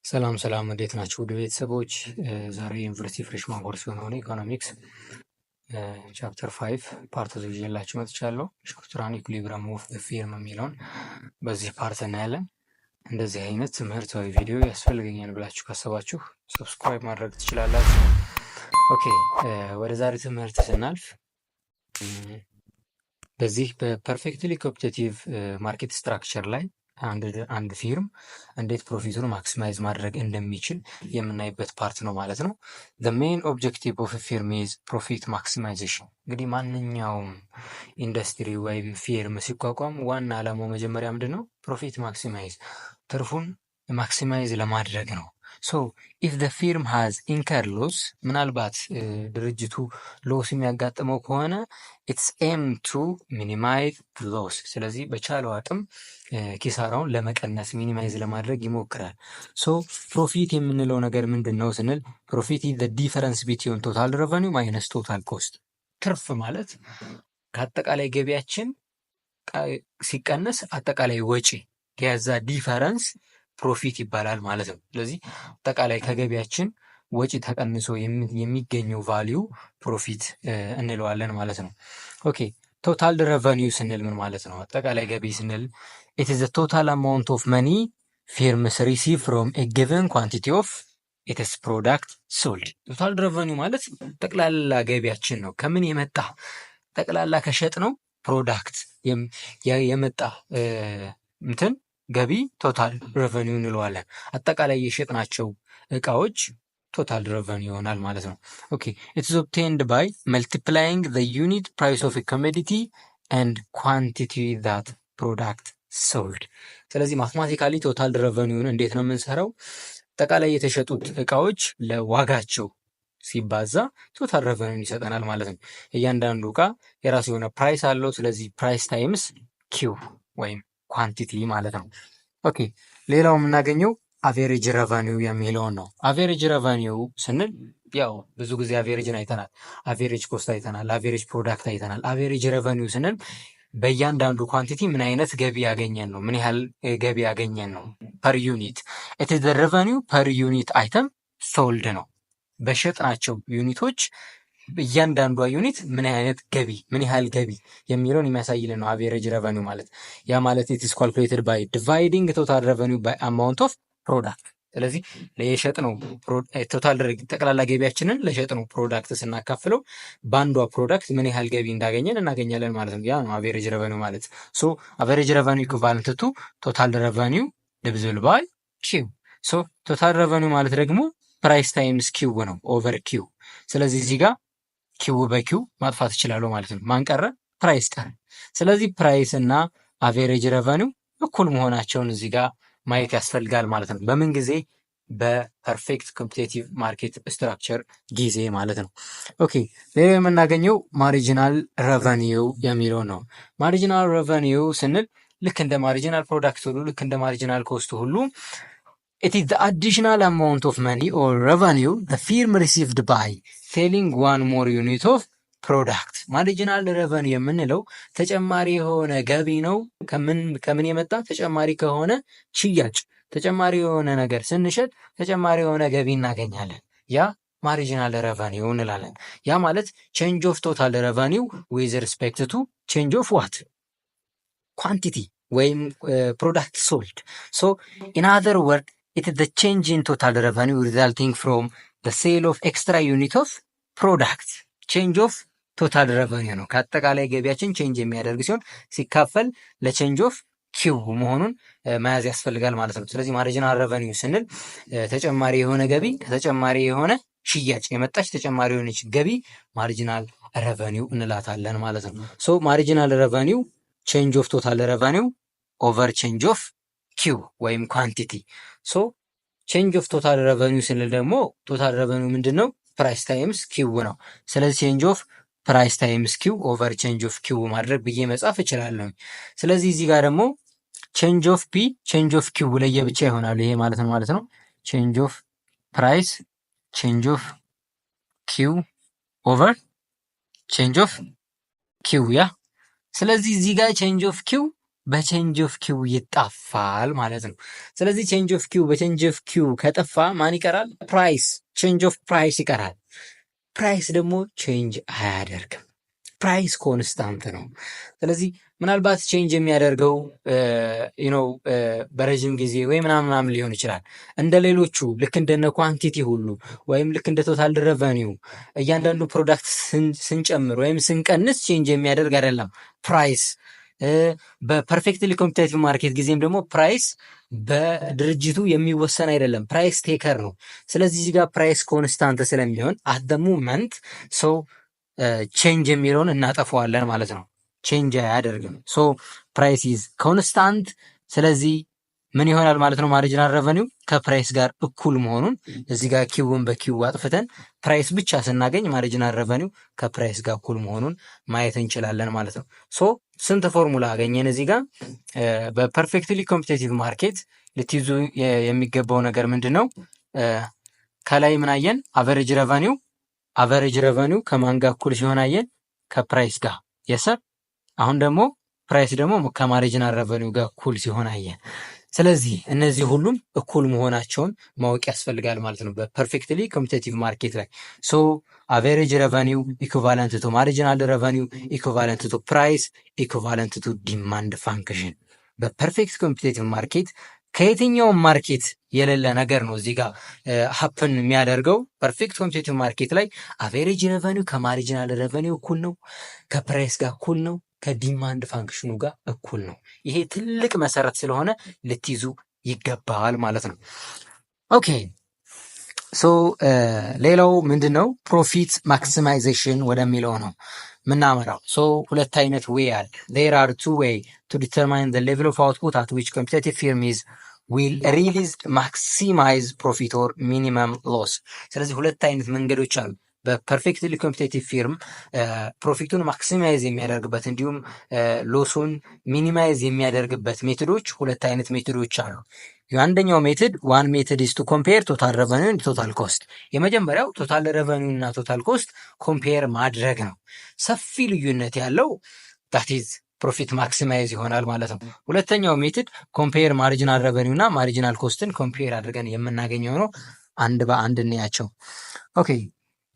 ሰላም ሰላም እንዴት ናችሁ? ውድ ቤተሰቦች ዛሬ ዩኒቨርሲቲ ፍሬሽማን ኮርስ የሆነውን ኢኮኖሚክስ ቻፕተር 5 ፓርት ይዤላችሁ መጥቻለሁ። ስትራክቸራል ኢኩሊብሪየም ኦፍ ዘ ፊርም የሚለውን በዚህ ፓርት እናያለን። እንደዚህ አይነት ትምህርታዊ ቪዲዮ ያስፈልገኛል ብላችሁ ካሰባችሁ ሰብስክራይብ ማድረግ ትችላላችሁ። ኦኬ ወደ ዛሬ ትምህርት ስናልፍ በዚህ በፐርፌክትሊ ኮምፒቲቲቭ ማርኬት ስትራክቸር ላይ አንድ ፊርም እንዴት ፕሮፊቱን ማክሲማይዝ ማድረግ እንደሚችል የምናይበት ፓርት ነው ማለት ነው። the main objective of a firm is profit maximization። እንግዲህ ማንኛውም ኢንዱስትሪ ወይም ፊርም ሲቋቋም ዋና ዓላማው መጀመሪያ ምንድን ነው? ፕሮፊት ማክሲማይዝ፣ ትርፉን ማክሲማይዝ ለማድረግ ነው። ሶ ኢፍ ዘ ፊርም ሃዝ ኢንከር ሎስ፣ ምናልባት ድርጅቱ ሎስ የሚያጋጥመው ከሆነ ኢትስ ኤም ቱ ሚኒማይዝ ሎስ፣ ስለዚህ በቻለው አቅም ኪሳራውን ለመቀነስ ሚኒማይዝ ለማድረግ ይሞክራል። ሶ ፕሮፊት የምንለው ነገር ምንድን ነው ስንል ፕሮፊት ኢዝ ዘ ዲፈረንስ ቢትዊን ቶታል ረቨኒው ማይነስ ቶታል ኮስት። ትርፍ ማለት ከአጠቃላይ ገቢያችን ሲቀነስ አጠቃላይ ወጪ የዛ ዲፈረንስ ፕሮፊት ይባላል ማለት ነው። ስለዚህ አጠቃላይ ከገቢያችን ወጪ ተቀንሶ የሚገኘው ቫሊዩ ፕሮፊት እንለዋለን ማለት ነው። ኦኬ ቶታል ረቨኒው ስንል ምን ማለት ነው? አጠቃላይ ገቢ ስንል ኢት ኢዝ ዘ ቶታል አማውንት ኦፍ መኒ ፊርምስ ሪሲቭ ፍሮም ኤ ጊቨን ኳንቲቲ ኦፍ ኢትስ ፕሮዳክት ሶልድ። ቶታል ረቨኒው ማለት ጠቅላላ ገቢያችን ነው። ከምን የመጣ? ጠቅላላ ከሸጥ ነው ፕሮዳክት የመጣ እንትን ገቢ ቶታል ረቨኒው እንለዋለን። አጠቃላይ የሸጥናቸው እቃዎች ቶታል ረቨኒው ይሆናል ማለት ነው። ኦኬ ኢትስ ኦብቴንድ ባይ መልቲፕላይንግ ዘ ዩኒት ፕራይስ ኦፍ ኮሞዲቲ ኤንድ ኳንቲቲ ዛት ፕሮዳክት ሶልድ። ስለዚህ ማትማቲካሊ ቶታል ረቨኒውን እንዴት ነው የምንሰራው? አጠቃላይ የተሸጡት እቃዎች ለዋጋቸው ሲባዛ ቶታል ረቨኒውን ይሰጠናል ማለት ነው። እያንዳንዱ እቃ የራሱ የሆነ ፕራይስ አለው። ስለዚህ ፕራይስ ታይምስ ኪው ወይም ኳንቲቲ ማለት ነው። ኦኬ ሌላው የምናገኘው አቬሬጅ ረቨኒው የሚለውን ነው። አቬሬጅ ረቨኒው ስንል ያው ብዙ ጊዜ አቬሬጅን አይተናል፣ አቬሬጅ ኮስት አይተናል፣ አቬሬጅ ፕሮዳክት አይተናል። አቬሬጅ ረቨኒው ስንል በእያንዳንዱ ኳንቲቲ ምን አይነት ገቢ ያገኘን ነው፣ ምን ያህል ገቢ ያገኘን ነው ፐር ዩኒት። ኢት ኢዝ ዘ ረቨኒው ፐር ዩኒት አይተም ሶልድ ነው። በሸጥናቸው ዩኒቶች እያንዳንዷ ዩኒት ምን አይነት ገቢ ምን ያህል ገቢ የሚለውን የሚያሳይልን ነው አቬሬጅ ረቨኒው ማለት። ያ ማለት ኢት ኢዝ ካልኩሌትድ ባይ ዲቫይዲንግ ቶታል ረቨኒው ባይ አማውንት ኦፍ ፕሮዳክት። ስለዚህ ለየሸጥነው ቶታል ጠቅላላ ገቢያችንን ለሸጥነው ፕሮዳክት ስናካፍለው በአንዷ ፕሮዳክት ምን ያህል ገቢ እንዳገኘን እናገኛለን ማለት ነው። ያ ነው አቬሬጅ ረቨኒው ማለት። ሶ አቬሬጅ ረቨኒው ኢኩቫለንት ቱ ቶታል ረቨኒው ዲቪዝብል ባይ ኪው። ሶ ቶታል ረቨኒው ማለት ደግሞ ፕራይስ ታይምስ ኪው ነው ኦቨር ኪው። ስለዚህ እዚህ ጋር ኪው በኪው ማጥፋት ይችላሉ ማለት ነው። ማን ቀረ? ፕራይስ ቀረ። ስለዚህ ፕራይስ እና አቬሬጅ ረቨኒው እኩል መሆናቸውን እዚህ ጋር ማየት ያስፈልጋል ማለት ነው። በምን ጊዜ? በፐርፌክት ኮምፒቲቲቭ ማርኬት ስትራክቸር ጊዜ ማለት ነው። ኦኬ ሌላው የምናገኘው ማሪጂናል ረቨኒው የሚለው ነው። ማሪጂናል ረቨኒው ስንል ልክ እንደ ማሪጂናል ፕሮዳክት ሁሉ ልክ እንደ ማሪጂናል ኮስት ሁሉ it is the additional amount of money or revenue the firm received by selling one more unit of product። ማሪጂናል ረቨኒው የምንለው ተጨማሪ የሆነ ገቢ ነው። ከምን የመጣ? ተጨማሪ ከሆነ ሽያጭ፣ ተጨማሪ የሆነ ነገር ስንሸጥ ተጨማሪ የሆነ ገቢ እናገኛለን። ያ ማሪጂናል ረቨኒው እንላለን። ያ ማለት ቼንጅ ኦፍ ቶታል ረቨኒው ዊዝ ሪስፔክት ቱ ቼንጅ ኦፍ ዋት? ኳንቲቲ ወይም ፕሮዳክት ሶልድ። ሶ ኢን አዘር ወርድ it is the change in total revenue resulting from the sale of extra unit of product። change of total revenue ነው። ከአጠቃላይ ገቢያችን ቼንጅ የሚያደርግ ሲሆን ሲካፈል ለቼንጅ ኦፍ ኪው መሆኑን መያዝ ያስፈልጋል ማለት ነው። ስለዚህ ማሪጂናል ረቨኒው ስንል ተጨማሪ የሆነ ገቢ ከተጨማሪ የሆነ ሽያጭ የመጣች ተጨማሪ የሆነች ገቢ ማሪጂናል ረቨኒው እንላታለን ማለት ነው። ሶ ማሪጂናል ረቨኒው ቼንጅ ኦፍ ቶታል ረቨኒው ኦቨር ቼንጅ ኦፍ ኪው ወይም ኳንቲቲ። ሶ ቼንጅ ኦፍ ቶታል ረቨኒው ስንል ደግሞ ቶታል ረቨኒው ምንድን ነው? ፕራይስ ታይምስ ኪው ነው። ስለዚህ ቼንጅ ኦፍ ፕራይስ ታይምስ ኪው ኦቨር ቼንጅ ኦፍ ኪው ማድረግ ብዬ መጻፍ እችላለሁ። ስለዚህ እዚህ ጋር ደግሞ ቼንጅ ኦፍ ፒ ቼንጅ ኦፍ ኪው ለየብቻ ይሆናሉ። ይሄ ማለት ነው ቼንጅ ኦፍ ፕራይስ ቼንጅ ኦፍ ኪው ኦቨር ቼንጅ ኦፍ ኪው ያ። ስለዚህ እዚህ ጋር ቼንጅ ኦፍ ኪው በቼንጅ ኦፍ ኪው ይጣፋል ማለት ነው። ስለዚህ ቼንጅ ኦፍ ኪው በቼንጅ ኦፍ ኪው ከጠፋ ማን ይቀራል? ፕራይስ። ቼንጅ ኦፍ ፕራይስ ይቀራል። ፕራይስ ደግሞ ቼንጅ አያደርግም። ፕራይስ ኮንስታንት ነው። ስለዚህ ምናልባት ቼንጅ የሚያደርገው በረዥም ጊዜ ወይ ምናምን ሊሆን ይችላል። እንደ ሌሎቹ ልክ እንደነ ኳንቲቲ ሁሉ ወይም ልክ እንደ ቶታል ረቨኒው እያንዳንዱ ፕሮዳክት ስንጨምር ወይም ስንቀንስ ቼንጅ የሚያደርግ አይደለም ፕራይስ። በፐርፌክትሊ ኮምፒቲቲቭ ማርኬት ጊዜም ደግሞ ፕራይስ በድርጅቱ የሚወሰን አይደለም፣ ፕራይስ ቴከር ነው። ስለዚህ እዚህ ጋር ፕራይስ ኮንስታንት ስለሚሆን አት ደ ሙመንት ሰው ቼንጅ የሚለውን እናጠፈዋለን ማለት ነው። ቼንጅ አያደርግም። ሶ ፕራይስ ኢዝ ኮንስታንት። ስለዚህ ምን ይሆናል ማለት ነው? ማርጂናል ረቨኒው ከፕራይስ ጋር እኩል መሆኑን እዚህ ጋር ኪውን በኪው አጥፍተን ፕራይስ ብቻ ስናገኝ ማርጂናል ረቨኒው ከፕራይስ ጋር እኩል መሆኑን ማየት እንችላለን ማለት ነው። ሶ ስንት ፎርሙላ አገኘን እዚህ ጋር? በፐርፌክትሊ ኮምፒቲቲቭ ማርኬት ልትይዙ የሚገባው ነገር ምንድን ነው? ከላይ ምን አየን? አቨሬጅ ረቨኒው ከማን ጋር እኩል ሲሆን አየን? ከፕራይስ ጋር የሰር። አሁን ደግሞ ፕራይስ ደግሞ ከማርጂናል ረቨኒው ጋር እኩል ሲሆን አየን። ስለዚህ እነዚህ ሁሉም እኩል መሆናቸውን ማወቅ ያስፈልጋል ማለት ነው በፐርፌክትሊ ኮምፒቲቲቭ ማርኬት ላይ። ሶ አቨሬጅ ረቨኒው ኢኩቫለንት ቱ ማርጂናል ረቨኒው ኢኩቫለንት ቱ ፕራይስ ኢኩቫለንት ቱ ዲማንድ ፋንክሽን። በፐርፌክት ኮምፒቲቲቭ ማርኬት ከየትኛውም ማርኬት የሌለ ነገር ነው እዚህ ጋር ሀፕን የሚያደርገው። ፐርፌክት ኮምፒቲቲቭ ማርኬት ላይ አቨሬጅ ረቨኒው ከማርጂናል ረቨኒው እኩል ነው፣ ከፕራይስ ጋር እኩል ነው፣ ከዲማንድ ፋንክሽኑ ጋር እኩል ነው። ይሄ ትልቅ መሰረት ስለሆነ ልትይዙ ይገባል ማለት ነው። ኦኬ ሶ ሌላው ምንድን ነው? ፕሮፊት ማክሲማይዜሽን ወደሚለው ነው ምናመራው። ሶ ሁለት አይነት ዌይ አለ። ዜር አር ቱ ዌይ ቱ ዲተርማይን ዘ ሌቭል ኦፍ አውትፑት አት ዊች ኮምፒቲቲቭ ፊርም ኢዝ ዊል ሪሊዝ ማክሲማይዝ ፕሮፊት ኦር ሚኒመም ሎስ። ስለዚህ ሁለት አይነት መንገዶች አሉ በፐርፌክትሊ ኮምፒቲቲቭ ፊርም ፕሮፊቱን ማክሲማይዝ የሚያደርግበት እንዲሁም ሎሱን ሚኒማይዝ የሚያደርግበት ሜቶዶች ሁለት አይነት ሜቶዶች አሉ። አንደኛው ሜትድ ዋን ሜትድ ኢዝ ቱ ኮምፔር ቶታል ረቨኒው ኤንድ ቶታል ኮስት። የመጀመሪያው ቶታል ረቨኒው እና ቶታል ኮስት ኮምፔር ማድረግ ነው። ሰፊ ልዩነት ያለው ዳት ኢዝ ፕሮፊት ማክሲማይዝ ይሆናል ማለት ነው። ሁለተኛው ሜትድ ኮምፔር ማርጂናል ረቨኒው እና ማርጂናል ኮስትን ኮምፔር አድርገን የምናገኘው ነው። አንድ በአንድ እንያቸው። ኦኬ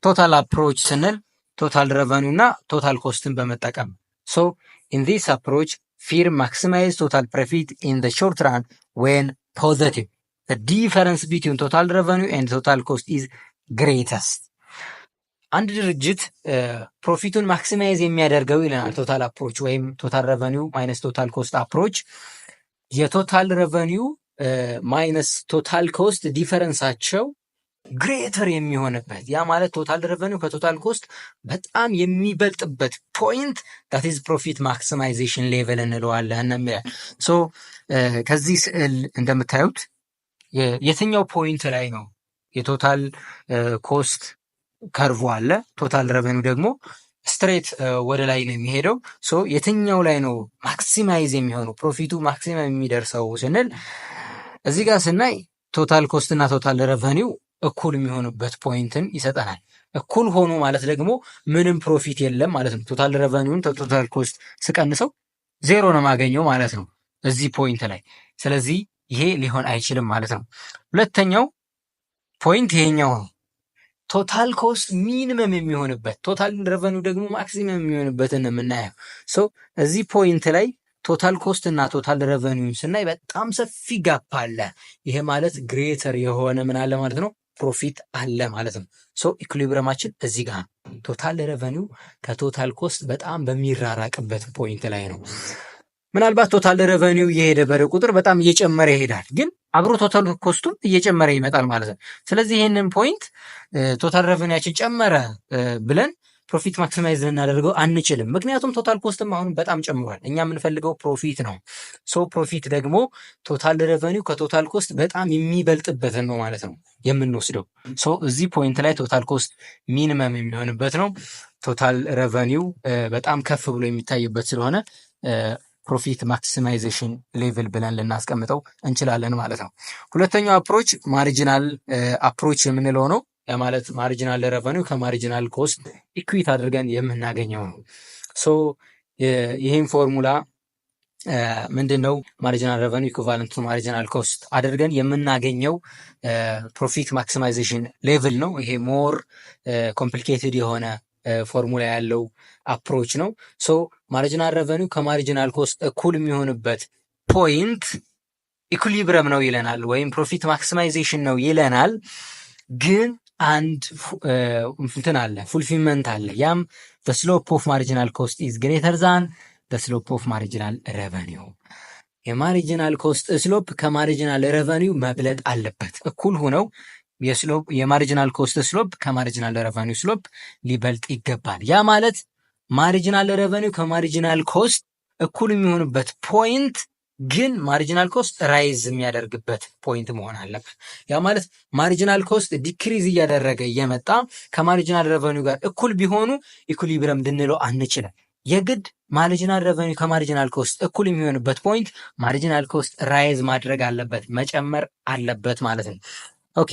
ቶታል አፕሮች ስንል ቶታል ረቨኒው እና ቶታል ኮስትን በመጠቀም ሶ ኢን ዲስ አፕሮች ፊርም ማክሲማይዝ ቶታል ፕሮፊት ኢን ዘ ሾርት ራን ዌን ፖዘቲቭ ዘ ዲፈረንስ ቢትዊን ቶታል ረቨኒው ኤንድ ቶታል ኮስት ኢዝ ግሬተስት። አንድ ድርጅት ፕሮፊቱን ማክሲማይዝ የሚያደርገው ይለናል ቶታል አፕሮች ወይም ቶታል ረቨኒው ማይነስ ቶታል ኮስት አፕሮች። የቶታል ረቨኒው ማይነስ ቶታል ኮስት ዲፈረንሳቸው ግሬተር የሚሆንበት ያ ማለት ቶታል ረቨኒው ከቶታል ኮስት በጣም የሚበልጥበት ፖይንት ዳት ኢዝ ፕሮፊት ማክሲማይዜሽን ሌቨል እንለዋለን። ሶ ከዚህ ስዕል እንደምታዩት የትኛው ፖይንት ላይ ነው የቶታል ኮስት ከርቮ አለ፣ ቶታል ረቨኒው ደግሞ ስትሬት ወደ ላይ ነው የሚሄደው። ሶ የትኛው ላይ ነው ማክሲማይዝ የሚሆነው ፕሮፊቱ ማክሲመም የሚደርሰው ስንል እዚህ ጋር ስናይ ቶታል ኮስት እና ቶታል ረቨኒው እኩል የሚሆኑበት ፖይንትን ይሰጠናል። እኩል ሆኑ ማለት ደግሞ ምንም ፕሮፊት የለም ማለት ነው። ቶታል ረቨኒውን ቶታል ኮስት ስቀንሰው ዜሮ ነው የማገኘው ማለት ነው እዚህ ፖይንት ላይ። ስለዚህ ይሄ ሊሆን አይችልም ማለት ነው። ሁለተኛው ፖይንት ይሄኛው ነው፣ ቶታል ኮስት ሚኒመም የሚሆንበት ቶታል ረቨኒው ደግሞ ማክሲመም የሚሆንበትን የምናየው። ሶ እዚህ ፖይንት ላይ ቶታል ኮስት እና ቶታል ረቨኒውን ስናይ በጣም ሰፊ ጋፕ አለ። ይሄ ማለት ግሬተር የሆነ ምን አለ ማለት ነው ፕሮፊት አለ ማለት ነው። ሶ ኢኩሊብረማችን እዚህ ጋር ቶታል ረቨኒው ከቶታል ኮስት በጣም በሚራራቅበት ፖይንት ላይ ነው። ምናልባት ቶታል ረቨኒው እየሄደ በረ ቁጥር በጣም እየጨመረ ይሄዳል፣ ግን አብሮ ቶታል ኮስቱም እየጨመረ ይመጣል ማለት ነው። ስለዚህ ይህንን ፖይንት ቶታል ረቨኒያችን ጨመረ ብለን ፕሮፊት ማክሲማይዝ ልናደርገው አንችልም። ምክንያቱም ቶታል ኮስትም አሁን በጣም ጨምሯል። እኛ የምንፈልገው ፕሮፊት ነው። ሶ ፕሮፊት ደግሞ ቶታል ረቨኒው ከቶታል ኮስት በጣም የሚበልጥበትን ነው ማለት ነው የምንወስደው። ሶ እዚህ ፖይንት ላይ ቶታል ኮስት ሚኒመም የሚሆንበት ነው። ቶታል ረቨኒው በጣም ከፍ ብሎ የሚታይበት ስለሆነ ፕሮፊት ማክሲማይዜሽን ሌቭል ብለን ልናስቀምጠው እንችላለን ማለት ነው። ሁለተኛው አፕሮች ማርጂናል አፕሮች የምንለው ነው። ማለት ማርጂናል ረቨኒው ከማርጂናል ኮስት ኢኩዊት አድርገን የምናገኘው ነው። ሶ ይህን ፎርሙላ ምንድን ነው ማርጂናል ረቨኒው ኢኩቫለንት ቱ ማርጂናል ኮስት አድርገን የምናገኘው ፕሮፊት ማክሲማይዜሽን ሌቭል ነው። ይሄ ሞር ኮምፕሊኬትድ የሆነ ፎርሙላ ያለው አፕሮች ነው። ሶ ማርጂናል ረቨኒው ከማርጂናል ኮስት እኩል የሚሆንበት ፖይንት ኢኩሊብረም ነው ይለናል፣ ወይም ፕሮፊት ማክሲማይዜሽን ነው ይለናል። ግን አንድ እንትን አለ፣ ፉልፊልመንት አለ። ያም ስሎፕ ኦፍ ማርጂናል ኮስት ኢዝ ግሬተር ዛን ስሎፕ ኦፍ ማርጂናል ረቨኒው። የማርጂናል ኮስት ስሎፕ ከማርጂናል ረቨኒው መብለጥ አለበት። እኩል ሆነው የማርጂናል ኮስት ስሎፕ ከማርጂናል ረቨኒው ስሎፕ ሊበልጥ ይገባል። ያ ማለት ማርጂናል ረቨኒው ከማርጂናል ኮስት እኩል የሚሆንበት ፖይንት ግን ማርጂናል ኮስት ራይዝ የሚያደርግበት ፖይንት መሆን አለበት። ያ ማለት ማርጂናል ኮስት ዲክሪዝ እያደረገ እየመጣ ከማርጂናል ረቨኒው ጋር እኩል ቢሆኑ ኢኩሊብረም ልንለው አንችልም። የግድ ማርጂናል ረቨኒው ከማርጂናል ኮስት እኩል የሚሆንበት ፖይንት ማርጂናል ኮስት ራይዝ ማድረግ አለበት፣ መጨመር አለበት ማለት ነው። ኦኬ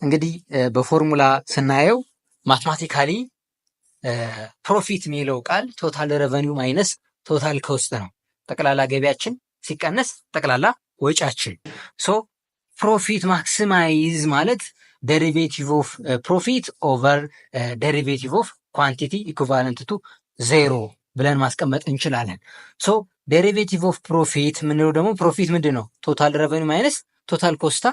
እንግዲህ በፎርሙላ ስናየው ማትማቲካሊ ፕሮፊት የሚለው ቃል ቶታል ረቨኒው ማይነስ ቶታል ኮስት ነው። ጠቅላላ ገቢያችን ሲቀነስ ጠቅላላ ወጫችን። ሶ ፕሮፊት ማክሲማይዝ ማለት ዴሪቬቲቭ ኦፍ ፕሮፊት ኦቨር ዴሪቬቲቭ ኦፍ ኳንቲቲ ኢኩቫለንት ቱ ዜሮ ብለን ማስቀመጥ እንችላለን። ሶ ዴሪቬቲቭ ኦፍ ፕሮፊት ምንለው ደግሞ ፕሮፊት ምንድን ነው? ቶታል ረቨኒው ማይነስ ቶታል ኮስታ።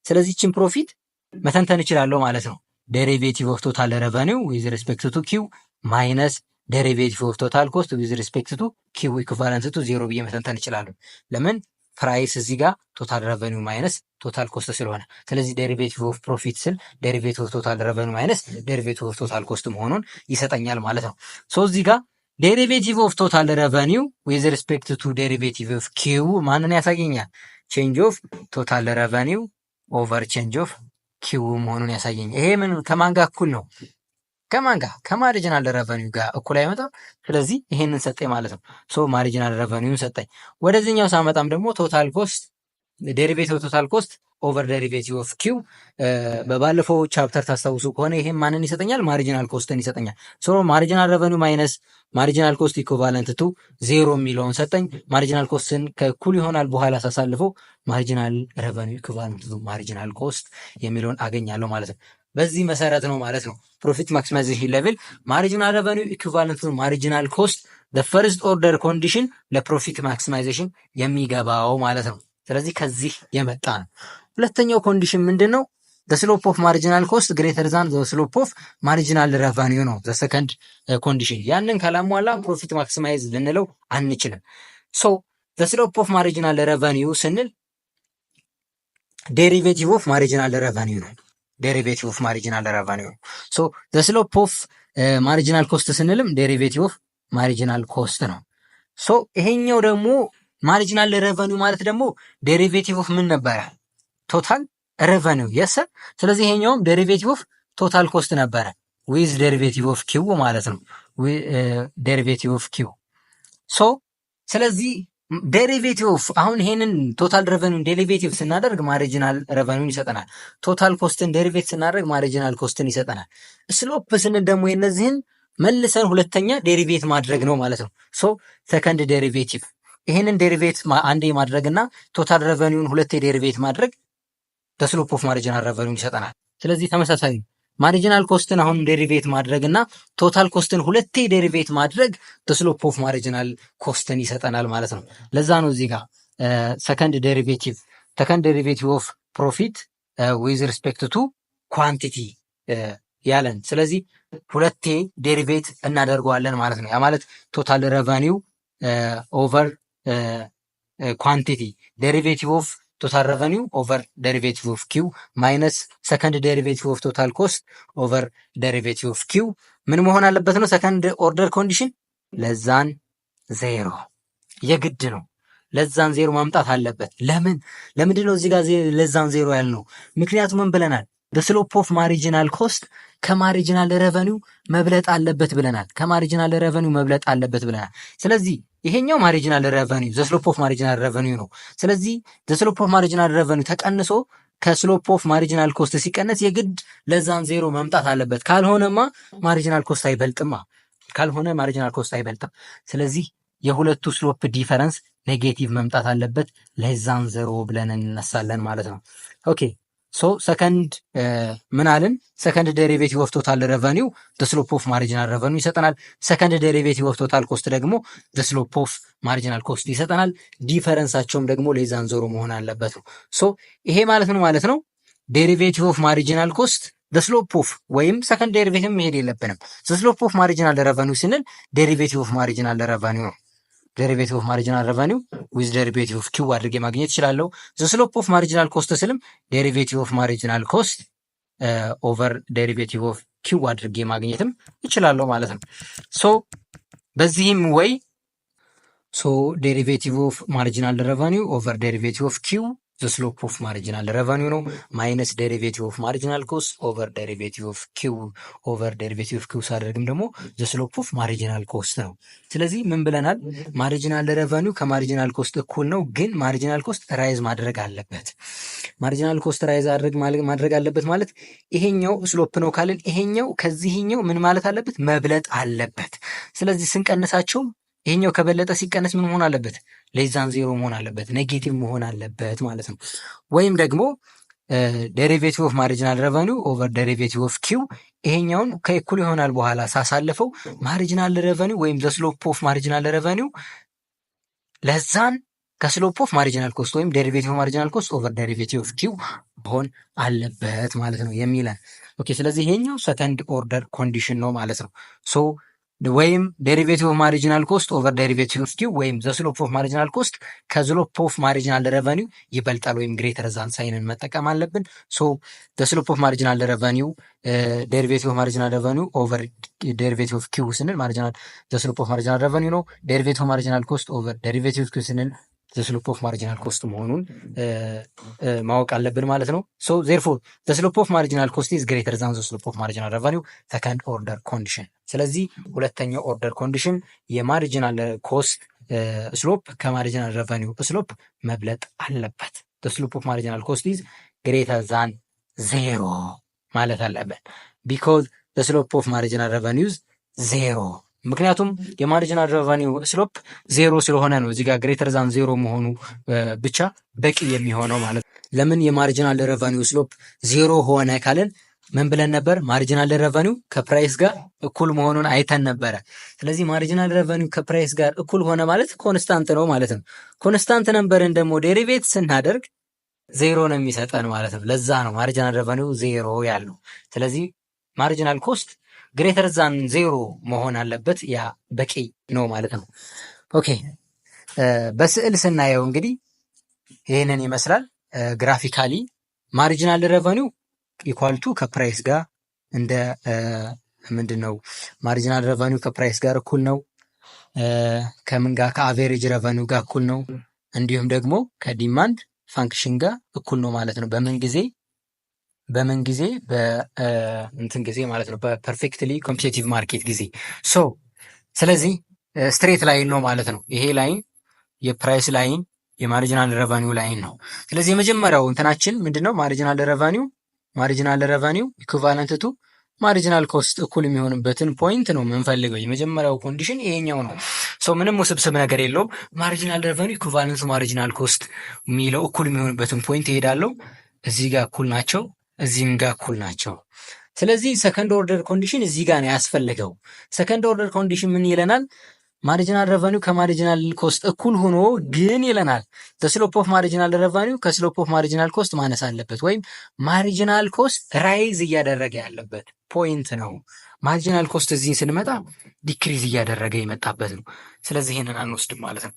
ስለዚህ ችን ፕሮፊት መተንተን እችላለሁ ማለት ነው። ዴሪቬቲቭ ኦፍ ቶታል ረቨኒው ዊዝ ሪስፔክት ቱ ኪው ማይነስ ዴሪቬቲቭ ኦፍ ቶታል ኮስት ዊዝ ሪስፔክት ቱ ኪው ኢኩቫለንት ቱ ዜሮ ብዬ መተንተን እችላለሁ። ለምን? ፕራይስ እዚህ ጋር ቶታል ረቨኒው ማይነስ ቶታል ኮስት ስለሆነ። ስለዚህ ዴሪቬቲቭ ኦፍ ፕሮፊት ስል ዴሪቬቲቭ ኦፍ ቶታል ረቨኒው ማይነስ ዴሪቬቲቭ ኦፍ ቶታል ኮስት መሆኑን ይሰጠኛል ማለት ነው። ሶ እዚህ ጋር ዴሪቬቲቭ ኦፍ ቶታል ረቨኒው ዊዝ ሪስፔክት ቱ ዴሪቬቲቭ ኦፍ ኪው ማንን ያሳየኛል? ቼንጅ ኦፍ ቶታል ረቨኒው ኦቨር ቼንጅ ኦፍ ኪው መሆኑን ያሳየኛል። ይሄ ምን ከማን ጋር እኩል ነው? ከማን ጋር? ከማርጂናል ረቨኒው ጋር እኩል አይመጣም። ስለዚህ ይሄንን ሰጠኝ ማለት ነው። ሶ ማርጂናል ረቨኒውን ሰጠኝ። ወደዚህኛው ሳመጣም ደግሞ ቶታል ኮስት ዴሪቬቲቭ ኦፍ ቶታል ኮስት ኦቨር ዴሪቬቲቭ ኦፍ ኪው በባለፈው ቻፕተር ታስታውሱ ከሆነ ይሄም ማንን ይሰጠኛል? ማርጂናል ኮስትን ይሰጠኛል። ሶ ማርጂናል ረቨኒው ማይነስ ማርጂናል ኮስት ኢኩቫለንት ቱ ዜሮ የሚለውን ሰጠኝ። ማርጂናል ኮስትን ከእኩል ይሆናል በኋላ ሳሳልፈው ማርጂናል ረቨኒው ኢኩቫለንት ቱ ማርጂናል ኮስት የሚለውን አገኛለሁ ማለት ነው። በዚህ መሰረት ነው ማለት ነው ፕሮፊት ማክሲማይዜሽን ሌቭል ማርጂናል ረቨኒው ኢኩቫለንት ቱ ማርጂናል ኮስት ፈርስት ኦርደር ኮንዲሽን ለፕሮፊት ማክሲማይዜሽን የሚገባው ማለት ነው። ስለዚህ ከዚህ የመጣ ነው። ሁለተኛው ኮንዲሽን ምንድን ነው? ስሎፕ ኦፍ ማርጂናል ኮስት ግሬተር ዛን ስሎፕ ኦፍ ማርጂናል ረቨኒው ነው ሰከንድ ኮንዲሽን። ያንን ካላሟላ ፕሮፊት ማክሲማይዝ ልንለው አንችልም። ሶ ስሎፕ ኦፍ ማርጂናል ረቨኒው ስንል ዴሪቬቲቭ ኦፍ ማርጂናል ረቨኒው ነው። ዴሪቬቲቭ ኦፍ ማርጂናል ረቨኒው ነው። ሶ ስሎፕ ኦፍ ማርጂናል ኮስት ስንልም ዴሪቬቲቭ ኦፍ ማርጂናል ኮስት ነው። ሶ ይሄኛው ደግሞ ማርጂናል ረቨኒው ማለት ደግሞ ዴሪቬቲቭ ኦፍ ምን ነበረ? ቶታል ረቨኒው የሰር። ስለዚህ ይሄኛውም ዴሪቬቲቭ ኦፍ ቶታል ኮስት ነበረ ዊዝ ዴሪቬቲቭ ኦፍ ኪው ማለት ነው። ዴሪቬቲቭ ኦፍ ኪው። ሶ ስለዚህ ዴሪቬቲቭ ኦፍ አሁን ይሄንን ቶታል ረቨኒውን ዴሪቬቲቭ ስናደርግ ማርጂናል ረቨኒውን ይሰጠናል። ቶታል ኮስትን ዴሪቬት ስናደርግ ማርጂናል ኮስትን ይሰጠናል። ስሎፕ ስንል ደግሞ የነዚህን መልሰን ሁለተኛ ዴሪቬት ማድረግ ነው ማለት ነው። ሶ ሰከንድ ዴሪቬቲቭ ይሄንን ዴሪቬት አንዴ ማድረግና ቶታል ረቨኒውን ሁለቴ ዴሪቬት ማድረግ ስሎፕ ኦፍ ማርጂናል ረቨኒውን ይሰጠናል። ስለዚህ ተመሳሳይ ማርጂናል ኮስትን አሁን ዴሪቬት ማድረግ እና ቶታል ኮስትን ሁለቴ ዴሪቬት ማድረግ ስሎፕ ኦፍ ማርጂናል ኮስትን ይሰጠናል ማለት ነው። ለዛ ነው እዚህ ጋር ሰከንድ ዴሪቬቲቭ ኦፍ ፕሮፊት ዊዝ ሪስፔክት ቱ ኳንቲቲ ያለን። ስለዚህ ሁለቴ ዴሪቬት እናደርገዋለን ማለት ነው። ያ ማለት ቶታል ረቨኒው ኦቨር ኳንቲቲ ዴሪቬቲቭ ኦፍ ቶታል ረቨኒው ኦቨር ዴሪቬቲቭ ኦፍ ኪው ማይነስ ሰከንድ ዴሪቬቲቭ ኦፍ ቶታል ኮስት ኦቨር ዴሪቬቲቭ ኦፍ ኪው ምን መሆን አለበት ነው? ሰከንድ ኦርደር ኮንዲሽን ለዛን ዜሮ የግድ ነው። ለዛን ዜሮ ማምጣት አለበት። ለምንድን ነው እዚህ ጋር ለዛን ዜሮ ያልነው? ምክንያቱም ምን ብለናል? ስሎፕ ኦፍ ማርጂናል ኮስት ከማርጂናል ረቨኒው መብለጥ አለበት ብለናል። ከማርጂናል ረቨኒው መብለጥ አለበት ብለናል። ስለዚህ ይሄኛው ማርጂናል ረቨኒው ስሎፕ ኦፍ ማርጂናል ረቨኒው ነው። ስለዚህ ስሎፕ ኦፍ ማርጂናል ረቨኒው ተቀንሶ ከስሎፕ ኦፍ ማርጂናል ኮስት ሲቀነስ የግድ ለዛን ዜሮ መምጣት አለበት። ካልሆነ ማርጂናል ኮስት አይበልጥም። ስለዚህ የሁለቱ ስሎፕ ዲፈረንስ ኔጌቲቭ መምጣት አለበት ለዛን 0 ብለን እንነሳለን ማለት ነው። ኦኬ ሶ ሰከንድ ምን አልን? ሰከንድ ዴሪቬቲቭ ኦፍ ቶታል ረቨኒው ዘ ስሎፕ ኦፍ ማርጂናል ረቨኒው ይሰጠናል። ሰከንድ ዴሪቬቲቭ ኦፍ ቶታል ኮስት ደግሞ ዘ ስሎፕ ኦፍ ማርጂናል ኮስት ይሰጠናል። ዲፈረንሳቸውም ደግሞ ሌዛን 0 መሆን አለበት ነው። ሶ ይሄ ማለት ነው ዴሪቬቲቭ ኦፍ ማርጂናል ኮስት ዘ ስሎፕ ኦፍ ወይም ሰከንድ ዴሪቬቲቭ መሄድ የለብንም። ዘ ስሎፕ ኦፍ ማርጂናል ረቨኒው ስንል ዴሪቬቲቭ ኦፍ ማርጂናል ረቨኒው ነው። ዴሪቬቲቭ ኦፍ ማርጂናል ረቨኒው ዊዝ ዴሪቬቲቭ ኦፍ ኪው አድርጌ ማግኘት እችላለሁ። ዘ ስሎፕ ኦፍ ማርጂናል ኮስት ስልም ዴሪቬቲቭ ኦፍ ማርጂናል ኮስት ኦቨር ዴሪቬቲቭ ኦፍ ኪው አድርጌ ማግኘትም እችላለሁ ማለት ነው። ሶ በዚህም ወይ ዴሪቬቲቭ ኦፍ ማርጂናል ረቨኒው ኦቨር ዴሪቬቲቭ ኦፍ ኪው ዘ ስሎፕ ኦፍ ማርጂናል ረቨኒው ነው። ማይነስ ዴሪቬቲቭ ኦፍ ማርጂናል ኮስት ኦቨር ዴሪቬቲቭ ኦፍ ኪው ኦቨር ዴሪቬቲቭ ኦፍ ኪው ሳደርግም ደግሞ ዘ ስሎፕ ኦፍ ማርጂናል ኮስት ነው። ስለዚህ ምን ብለናል? ማርጂናል ረቨኒው ከማርጂናል ኮስት እኩል ነው፣ ግን ማርጂናል ኮስት ራይዝ ማድረግ አለበት። ማርጂናል ኮስት ራይዝ ማድረግ አለበት ማለት ይሄኛው ስሎፕ ነው ካልን ይሄኛው ከዚህኛው ምን ማለት አለበት? መብለጥ አለበት። ስለዚህ ስንቀንሳቸው ይሄኛው ከበለጠ ሲቀነስ ምን መሆን አለበት? ሌዛን 0 መሆን አለበት፣ ኔጌቲቭ መሆን አለበት ማለት ነው። ወይም ደግሞ ዴሪቬቲቭ ኦፍ ማርጂናል ረቨኒው ኦቨር ዴሪቬቲቭ ኦፍ ኪው ይሄኛውን ከእኩል ይሆናል በኋላ ሳሳልፈው ማርጂናል ረቨኒው ወይም ዘ ስሎፕ ኦፍ ማርጂናል ረቨኒው ለዛን ከስሎፕ ኦፍ ማርጂናል ኮስት ወይም ዴሪቬቲቭ ኦፍ ማርጂናል ኮስት ኦቨር ዴሪቬቲቭ ኦፍ ኪው መሆን አለበት ማለት ነው የሚለን። ኦኬ ስለዚህ ይሄኛው ሰከንድ ኦርደር ኮንዲሽን ነው ማለት ነው። ሶ ወይም ዴሪቬቲቭ ኦፍ ማርጂናል ኮስት ኦቨር ዴሪቬቲቭ ኦፍ ኪው ወይም ዘ ስሎፕ ኦፍ ማርጂናል ኮስት ከስሎፕ ኦፍ ማርጂናል ረቨኒው ይበልጣል ወይም ግሬተር ዛን ሳይንን መጠቀም አለብን። ሶ ዘ ስሎፕ ኦፍ ማርጂናል ረቨኒው ዴሪቬቲቭ ኦፍ ማርጂናል ረቨኒው ኦቨር ዴሪቬቲቭ ኦፍ ኪው ስንል ማርጂናል ዘ ስሎፕ ኦፍ ማርጂናል ረቨኒው ነው። ዴሪቬቲቭ ኦፍ ማርጂናል ኮስት ኦቨር ዴሪቬቲቭ ኦፍ ኪው ስንል ዘ ስሎፕ ኦፍ ማርጂናል ኮስት መሆኑን ማወቅ አለብን ማለት ነው። ሶ ዜርፎር ዘ ስሎፕ ኦፍ ማርጂናል ኮስት ኢዝ ግሬተር ዛን ዘ ስሎፕ ኦፍ ማርጂናል ረቨኒው ሰከንድ ኦርደር ኮንዲሽን። ስለዚህ ሁለተኛው ኦርደር ኮንዲሽን የማርጂናል ኮስት ስሎፕ ከማርጂናል ረቨኒው ስሎፕ መብለጥ አለበት። ዘ ስሎፕ ኦፍ ማርጂናል ኮስት ኢዝ ግሬተር ዛን 0 ማለት አለብን። ቢኮዝ ዘ ስሎፕ ኦፍ ማርጂናል ረቨኒው 0 ምክንያቱም የማርጂናል ረቨኒው ስሎፕ 0 ስለሆነ ነው እዚህ ጋር ግሬተር ዛን 0 መሆኑ ብቻ በቂ የሚሆነው ማለት ነው። ለምን የማርጂናል ረቨኒው ስሎፕ 0 ሆነ ካልን ምን ብለን ነበር? ማርጂናል ረቨኒው ከፕራይስ ጋር እኩል መሆኑን አይተን ነበረ። ስለዚህ ማርጂናል ረቨኒው ከፕራይስ ጋር እኩል ሆነ ማለት ኮንስታንት ነው ማለት ነው። ኮንስታንት ነምበርን ደግሞ ዴሪቬት ስናደርግ 0 ነው የሚሰጠን ማለት ነው። ለዛ ነው ማርጂናል ረቨኒው 0 ያለው። ስለዚህ ማርጂናል ኮስት ግሬተር ዛን 0 መሆን አለበት። ያ በቂ ነው ማለት ነው። ኦኬ በስዕል ስናየው እንግዲህ ይህንን ይመስላል። ግራፊካሊ ማርጂናል ረቨኒው ኢኳልቱ ከፕራይስ ጋር እንደ ምንድን ነው? ማርጂናል ረቨኒው ከፕራይስ ጋር እኩል ነው። ከምን ጋር? ከአቬሬጅ ረቨኒው ጋር እኩል ነው። እንዲሁም ደግሞ ከዲማንድ ፋንክሽን ጋር እኩል ነው ማለት ነው። በምን ጊዜ በእንትን ጊዜ ማለት ነው፣ በፐርፌክትሊ ኮምፒቲቲቭ ማርኬት ጊዜ። ሶ ስለዚህ ስትሬት ላይን ነው ማለት ነው። ይሄ ላይን የፕራይስ ላይን የማርጂናል ረቨኒው ላይን ነው። ስለዚህ የመጀመሪያው እንትናችን ምንድነው? ማርጂናል ረቨኒው ኢኩቫለንት ቱ ማርጂናል ኮስት እኩል የሚሆንበትን ፖይንት ነው የምንፈልገው። የመጀመሪያው ኮንዲሽን ይሄኛው ነው። ሰው ምንም ውስብስብ ነገር የለውም። ማርጂናል ረቨኒው ኢኩቫለንት ማርጂናል ኮስት የሚለው እኩል የሚሆንበትን ፖይንት ይሄዳለው። እዚህ ጋር እኩል ናቸው፣ እዚህም ጋር እኩል ናቸው። ስለዚህ ሰከንድ ኦርደር ኮንዲሽን እዚህ ጋር ነው ያስፈልገው። ሰከንድ ኦርደር ኮንዲሽን ምን ይለናል? ማርጂናል ረቨኒው ከማርጂናል ኮስት እኩል ሆኖ ግን ይለናል ስሎፕ ኦፍ ማርጂናል ረቨኒው ከስሎፕ ኦፍ ማርጂናል ኮስት ማነስ አለበት፣ ወይም ማርጂናል ኮስት ራይዝ እያደረገ ያለበት ፖይንት ነው። ማርጂናል ኮስት እዚህ ስንመጣ ዲክሪዝ እያደረገ የመጣበት ነው። ስለዚህ ይህንን አንወስድም ማለት ነው።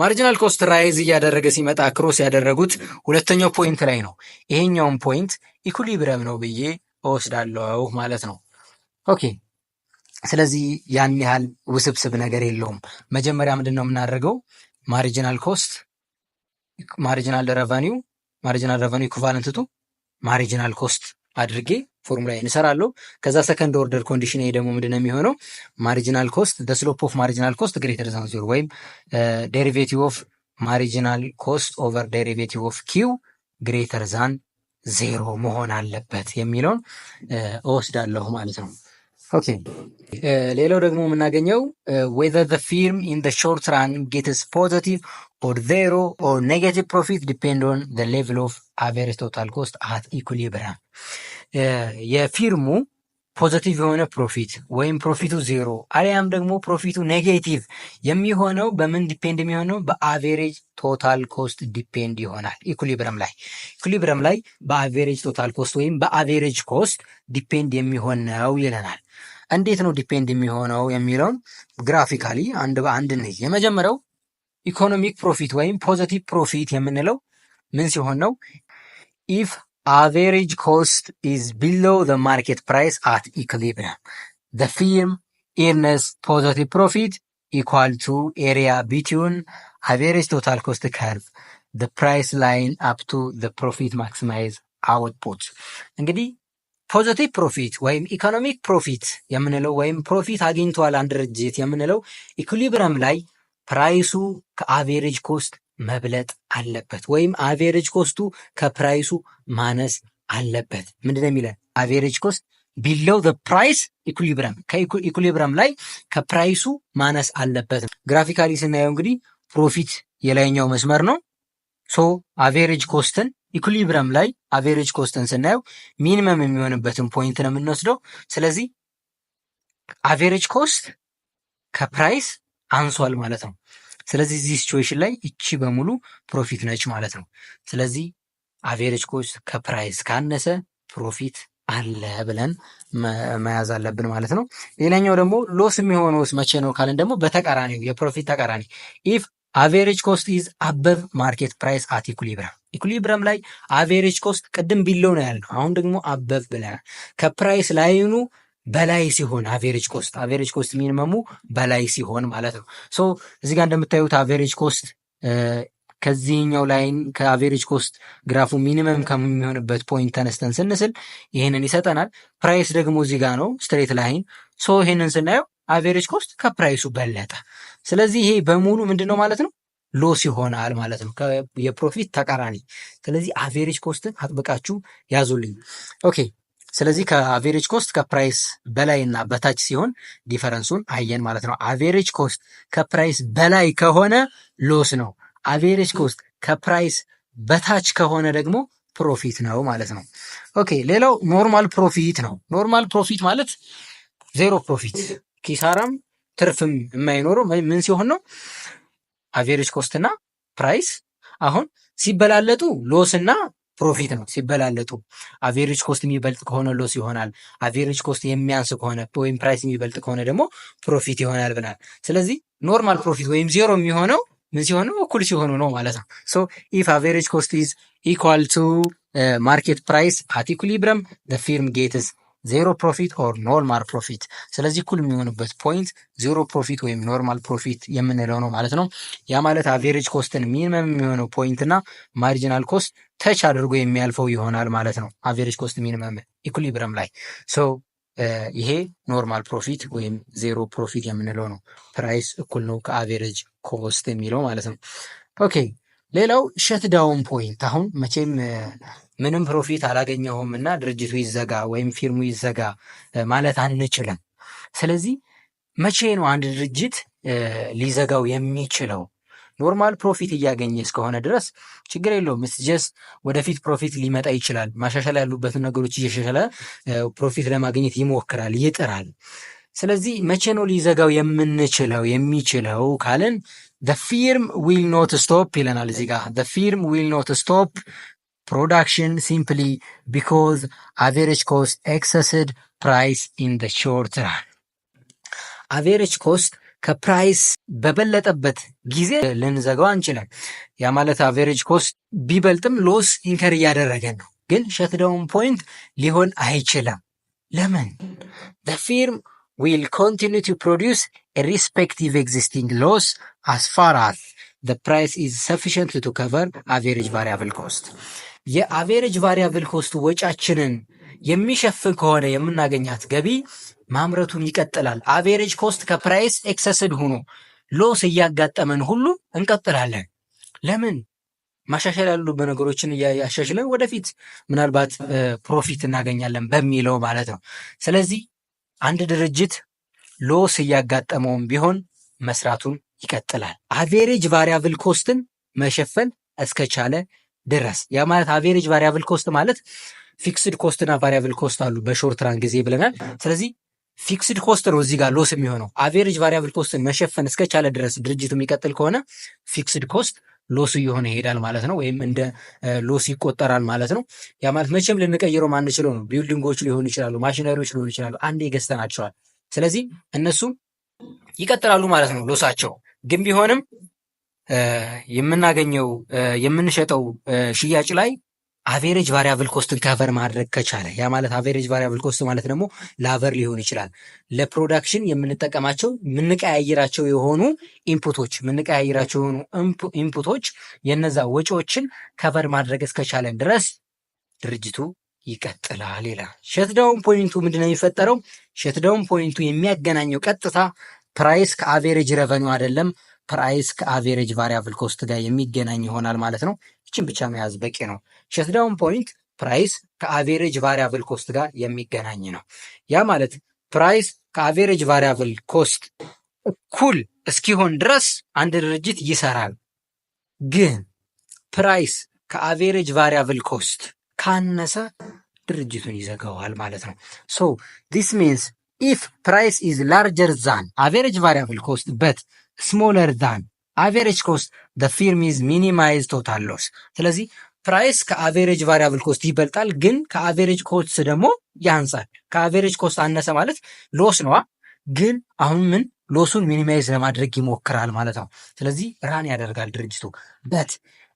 ማርጂናል ኮስት ራይዝ እያደረገ ሲመጣ ክሮስ ያደረጉት ሁለተኛው ፖይንት ላይ ነው። ይሄኛውን ፖይንት ኢኩሊብረም ነው ብዬ እወስዳለሁ ማለት ነው። ኦኬ ስለዚህ ያን ያህል ውስብስብ ነገር የለውም። መጀመሪያ ምንድን ነው የምናደርገው? ማርጂናል ኮስት ማርጂናል ረቨኒው ኢኩቫለንት ቱ ማርጂናል ኮስት አድርጌ ፎርሙላ እንሰራለሁ። ከዛ ሰከንድ ኦርደር ኮንዲሽን ይሄ ደግሞ ምንድነው የሚሆነው? ማርጂናል ኮስት ስሎፕ ኦፍ ማርጂናል ኮስት ግሬተር ዛን 0 ወይም ዴሪቬቲቭ ኦፍ ማርጂናል ኮስት ኦቨር ዴሪቬቲቭ ኦፍ ኪው ግሬተር ዛን 0 መሆን አለበት የሚለውን እወስዳለሁ ማለት ነው። ኦኬ ሌላው ደግሞ የምናገኘው whether the firm in the short run gets positive or zero or negative profit depend on the level of average total cost at equilibrium የፊርሙ ፖዘቲቭ የሆነ ፕሮፊት ወይም ፕሮፊቱ ዜሮ አሊያም ደግሞ ፕሮፊቱ ኔጌቲቭ የሚሆነው በምን ዲፔንድ የሚሆነው በአቬሬጅ ቶታል ኮስት ዲፔንድ ይሆናል። ኢኩሊብረም ላይ በአቬሬጅ ቶታል ኮስት ወይም በአቬሬጅ ኮስት ዲፔንድ የሚሆን ነው ይለናል። እንዴት ነው ዲፔንድ የሚሆነው የሚለውን ግራፊካሊ አንድ በአንድ እንይ። የመጀመሪያው ኢኮኖሚክ ፕሮፊት ወይም ፖዘቲቭ ፕሮፊት የምንለው ምን ሲሆን ነው? ኢፍ average cost is below the market price at equilibrium. The firm earns positive profit equal to area between average total cost curve, the price line up to the profit maximize output. እንግዲህ ፖዚቲቭ ፕሮፊት ወይም ኢኮኖሚክ ፕሮፊት የምንለው ወይም ፕሮፊት አግኝቷል አንድ ድርጅት የምንለው ኢኩሊብረም ላይ ፕራይሱ ከአቬሬጅ ኮስት መብለጥ አለበት ወይም አቬሬጅ ኮስቱ ከፕራይሱ ማነስ አለበት። ምንድነው የሚለን? አቬሬጅ ኮስት ቢሎው ዘ ፕራይስ ኢኩሊብረም፣ ከኢኩሊብረም ላይ ከፕራይሱ ማነስ አለበት። ግራፊካሊ ስናየው እንግዲህ ፕሮፊት የላይኛው መስመር ነው። ሶ አቬሬጅ ኮስትን ኢኩሊብረም ላይ አቬሬጅ ኮስትን ስናየው ሚኒመም የሚሆንበትን ፖይንት ነው የምንወስደው። ስለዚህ አቬሬጅ ኮስት ከፕራይስ አንሷል ማለት ነው። ስለዚህ እዚህ ሲቹዌሽን ላይ እቺ በሙሉ ፕሮፊት ነች ማለት ነው። ስለዚህ አቬሬጅ ኮስት ከፕራይስ ካነሰ ፕሮፊት አለ ብለን መያዝ አለብን ማለት ነው። ሌላኛው ደግሞ ሎስ የሚሆነውስ መቼ ነው ካለን ደግሞ በተቃራኒው የፕሮፊት ተቃራኒ ኢፍ አቬሬጅ ኮስት ኢዝ አበቭ ማርኬት ፕራይስ አት ኢኩሊብረም። ኢኩሊብረም ላይ አቬሬጅ ኮስት ቅድም ቢለው ነው ያልነው፣ አሁን ደግሞ አበቭ ብለናል። ከፕራይስ ላይኑ በላይ ሲሆን አቬሬጅ ኮስት ሚኒመሙ በላይ ሲሆን ማለት ነው። ሶ እዚህ ጋር እንደምታዩት አቬሬጅ ኮስት ከዚህኛው ላይን ከአቬሬጅ ኮስት ግራፉ ሚኒመም ከሚሆንበት ፖይንት ተነስተን ስንስል ይህንን ይሰጠናል። ፕራይስ ደግሞ እዚህ ጋር ነው ስትሬት ላይን። ሶ ይህንን ስናየው አቬሬጅ ኮስት ከፕራይሱ በለጠ። ስለዚህ ይሄ በሙሉ ምንድን ነው ማለት ነው? ሎስ ይሆናል ማለት ነው፣ የፕሮፊት ተቃራኒ። ስለዚህ አቬሬጅ ኮስትን አጥብቃችሁ ያዙልኝ። ኦኬ ስለዚህ ከአቬሬጅ ኮስት ከፕራይስ በላይ እና በታች ሲሆን ዲፈረንሱን አየን ማለት ነው። አቬሬጅ ኮስት ከፕራይስ በላይ ከሆነ ሎስ ነው። አቬሬጅ ኮስት ከፕራይስ በታች ከሆነ ደግሞ ፕሮፊት ነው ማለት ነው። ኦኬ ሌላው ኖርማል ፕሮፊት ነው። ኖርማል ፕሮፊት ማለት ዜሮ ፕሮፊት፣ ኪሳራም ትርፍም የማይኖረው ምን ሲሆን ነው? አቬሬጅ ኮስት እና ፕራይስ አሁን ሲበላለጡ ሎስ እና ፕሮፊት ነው። ሲበላለጡ አቬሬጅ ኮስት የሚበልጥ ከሆነ ሎስ ይሆናል። አቬሬጅ ኮስት የሚያንስ ከሆነ ወይም ፕራይስ የሚበልጥ ከሆነ ደግሞ ፕሮፊት ይሆናል ብናል። ስለዚህ ኖርማል ፕሮፊት ወይም ዜሮ የሚሆነው ምን ሲሆኑ? እኩል ሲሆኑ ነው ማለት ነው። ሶ ኢፍ አቬሬጅ ኮስት ኢዝ ኢኳል ቱ ማርኬት ፕራይስ አት ኢኩሊብረም ዘ ፊርም ጌትስ ዜሮ ፕሮፊት ኦር ኖርማል ፕሮፊት። ስለዚህ እኩል የሚሆኑበት ፖይንት ዜሮ ፕሮፊት ወይም ኖርማል ፕሮፊት የምንለው ነው ማለት ነው። ያ ማለት አቬሬጅ ኮስትን ሚኒመም የሚሆነው ፖይንት እና ማርጂናል ኮስት ተች አድርጎ የሚያልፈው ይሆናል ማለት ነው። አቬሬጅ ኮስት ሚኒመም ኢኩሊብረም ላይ ሶ ይሄ ኖርማል ፕሮፊት ወይም ዜሮ ፕሮፊት የምንለው ነው። ፕራይስ እኩል ነው ከአቬሬጅ ኮስት የሚለው ማለት ነው። ኦኬ ሌላው ሸትዳውን ፖይንት። አሁን መቼም ምንም ፕሮፊት አላገኘሁም እና ድርጅቱ ይዘጋ ወይም ፊርሙ ይዘጋ ማለት አንችልም። ስለዚህ መቼ ነው አንድ ድርጅት ሊዘጋው የሚችለው? ኖርማል ፕሮፊት እያገኘ እስከሆነ ድረስ ችግር የለውም። ጀስት ወደፊት ፕሮፊት ሊመጣ ይችላል። ማሻሻል ያሉበትን ነገሮች እየሻሻለ ፕሮፊት ለማግኘት ይሞክራል፣ ይጥራል። ስለዚህ መቼ ነው ሊዘጋው የሚችለው ካልን the firm will not stop ይለናል እዚህ ጋር the firm will not stop production simply because average cost exceeded price in the short run። average cost ከፕራይስ በበለጠበት ጊዜ ልንዘጋው አንችልም። ያ ማለት አቬሬጅ ኮስት ቢበልጥም ሎስ ኢንከር እያደረገን ነው፣ ግን ሸትዳውን ፖይንት ሊሆን አይችልም። ለምን? the firm will continue to produce a respective existing loss as far as the price is sufficient to cover average variable cost። የአቬሬጅ ቫሪያብል ኮስት ወጫችንን የሚሸፍን ከሆነ የምናገኛት ገቢ ማምረቱን ይቀጥላል። አቬሬጅ ኮስት ከፕራይስ ኤክሰስድ ሆኖ ሎስ እያጋጠመን ሁሉ እንቀጥላለን። ለምን? ማሻሻል ያሉ በነገሮችን እያሻሽለን ወደፊት ምናልባት ፕሮፊት እናገኛለን በሚለው ማለት ነው። ስለዚህ አንድ ድርጅት ሎስ እያጋጠመውም ቢሆን መስራቱን ይቀጥላል። አቬሬጅ ቫሪያብል ኮስትን መሸፈን እስከቻለ ድረስ። ያ ማለት አቬሬጅ ቫሪያብል ኮስት ማለት ፊክስድ ኮስት እና ቫሪያብል ኮስት አሉ በሾርት ራን ጊዜ ብለናል። ስለዚህ ፊክስድ ኮስት ነው እዚህ ጋር ሎስ የሚሆነው። አቬሬጅ ቫሪያብል ኮስትን መሸፈን እስከቻለ ድረስ ድርጅቱ የሚቀጥል ከሆነ ፊክስድ ኮስት ሎስ እየሆነ ይሄዳል ማለት ነው፣ ወይም እንደ ሎስ ይቆጠራል ማለት ነው። ያ ማለት መቼም ልንቀይረው ማንችለው ነው። ቢልዲንጎች ሊሆኑ ይችላሉ፣ ማሽነሪዎች ሊሆኑ ይችላሉ፣ አንዴ ገዝተናቸዋል። ስለዚህ እነሱ ይቀጥላሉ ማለት ነው ሎሳቸው። ግን ቢሆንም የምናገኘው የምንሸጠው ሽያጭ ላይ አቬሬጅ ቫሪያብል ኮስትን ከቨር ማድረግ ከቻለ፣ ያ ማለት አቬሬጅ ቫሪያብል ኮስት ማለት ደግሞ ላቨር ሊሆን ይችላል። ለፕሮዳክሽን የምንጠቀማቸው የምንቀያይራቸው የሆኑ ኢንፑቶች የነዛ ወጪዎችን ከቨር ማድረግ እስከቻለን ድረስ ድርጅቱ ይቀጥላል ይላል። ሸትዳውን ፖይንቱ ምንድነው የሚፈጠረው? ሸትዳውን ፖይንቱ የሚያገናኘው ቀጥታ ፕራይስ ከአቬሬጅ ረቨኒው አይደለም፣ ፕራይስ ከአቬሬጅ ቫሪያብል ኮስት ጋር የሚገናኝ ይሆናል ማለት ነው። ይችን ብቻ መያዝ በቂ ነው። ሸትዳውን ፖይንት ፕራይስ ከአቬሬጅ ቫሪያብል ኮስት ጋር የሚገናኝ ነው። ያ ማለት ፕራይስ ከአቬሬጅ ቫሪያብል ኮስት እኩል እስኪሆን ድረስ አንድ ድርጅት ይሰራል። ግን ፕራይስ ከአቬሬጅ ቫሪያብል ኮስት ካነሰ ድርጅቱን ይዘጋዋል ማለት ነው። ሶ ዲስ ሚንስ ኢፍ ፕራይስ ኢዝ ላርጀር ዛን አቬሬጅ ቫሪያብል ኮስት በት ስሞለር ዛን አቬሬጅ ኮስት ዘ ፊርም ኢዝ ሚኒማይዝ ቶታል ሎስ። ስለዚህ ፕራይስ ከአቬሬጅ ቫሪያብል ኮስት ይበልጣል፣ ግን ከአቬሬጅ ኮስት ደግሞ ያንሳል። ከአቬሬጅ ኮስት አነሰ ማለት ሎስ ነዋ። ግን አሁን ምን ሎሱን ሚኒማይዝ ለማድረግ ይሞክራል ማለት ነው። ስለዚህ ራን ያደርጋል ድርጅቱ። በት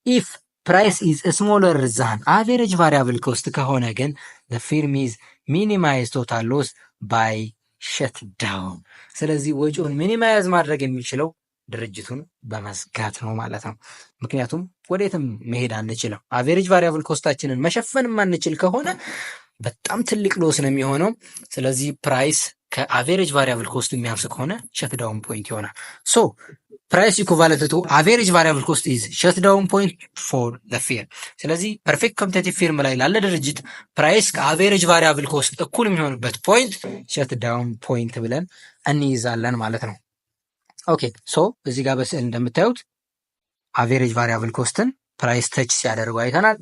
ኢፍ ፕራይስ ኢዝ ስሞለር ዛን አቬሬጅ ቫሪያብል ኮስት ከሆነ ግን ዘ ፊርም ኢዝ ሚኒማይዝ ቶታል ሎስ ባይ ሸት ዳውን። ስለዚህ ወጪውን ሚኒማይዝ ማድረግ የሚችለው ድርጅቱን በመዝጋት ነው ማለት ነው። ምክንያቱም ወዴትም መሄድ አንችልም። አቬሬጅ ቫሪያብል ኮስታችንን መሸፈን የማንችል ከሆነ በጣም ትልቅ ሎስ ነው የሚሆነው። ስለዚህ ፕራይስ ከአቬሬጅ ቫሪያብል ኮስት የሚያንስ ከሆነ ሸት ዳውን ፖይንት ይሆናል። ሶ ፕራይስ ኢኩቫለንት ቱ አቬሬጅ ቫሪያብል ኮስት ኢዝ ሸት ዳውን ፖይንት ፎር ዘ ፊርም። ስለዚህ ፐርፌክት ኮምፒቲቲቭ ፊርም ላይ ላለ ድርጅት ፕራይስ ከአቬሬጅ ቫሪያብል ኮስት እኩል የሚሆንበት ፖይንት ሸት ዳውን ፖይንት ብለን እንይዛለን ማለት ነው። ኦኬ ሶ እዚህ ጋር በስዕል እንደምታዩት አቬሬጅ ቫሪያብል ኮስትን ፕራይስ ተች ሲያደርጉ አይተናል።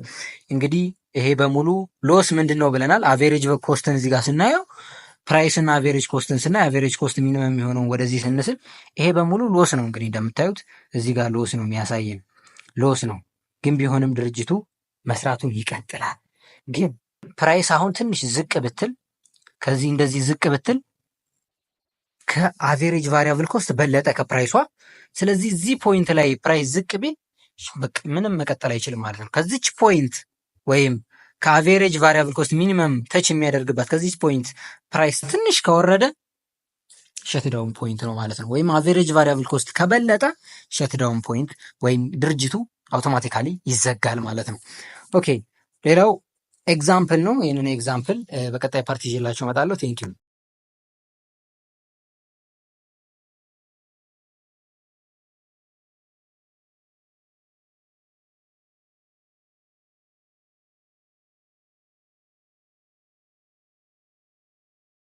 እንግዲህ ይሄ በሙሉ ሎስ ምንድን ነው ብለናል። አቬሬጅ ኮስትን እዚህ ጋር ስናየው ፕራይስ እና አቬሬጅ ኮስትን ስናይ አቬሬጅ ኮስት ሚኒመም የሚሆነውን ወደዚህ ስንስል ይሄ በሙሉ ሎስ ነው። እንግዲህ እንደምታዩት እዚህ ጋር ሎስ ነው የሚያሳየን፣ ሎስ ነው። ግን ቢሆንም ድርጅቱ መስራቱን ይቀጥላል። ግን ፕራይስ አሁን ትንሽ ዝቅ ብትል፣ ከዚህ እንደዚህ ዝቅ ብትል ከአቬሬጅ ቫሪያብል ኮስት በለጠ ከፕራይሷ። ስለዚህ እዚህ ፖይንት ላይ ፕራይስ ዝቅ ቢል በቃ ምንም መቀጠል አይችልም ማለት ነው። ከዚች ፖይንት ወይም ከአቬሬጅ ቫሪያብል ኮስት ሚኒመም ተች የሚያደርግባት ከዚች ፖይንት ፕራይስ ትንሽ ከወረደ ሸትዳውን ፖይንት ነው ማለት ነው። ወይም አቬሬጅ ቫሪያብል ኮስት ከበለጠ ሸትዳውን ፖይንት ወይም ድርጅቱ አውቶማቲካሊ ይዘጋል ማለት ነው። ኦኬ ሌላው ኤግዛምፕል ነው። ይህንን ኤግዛምፕል በቀጣይ ፓርቲ ይዤላችሁ እመጣለሁ። ቴንኪው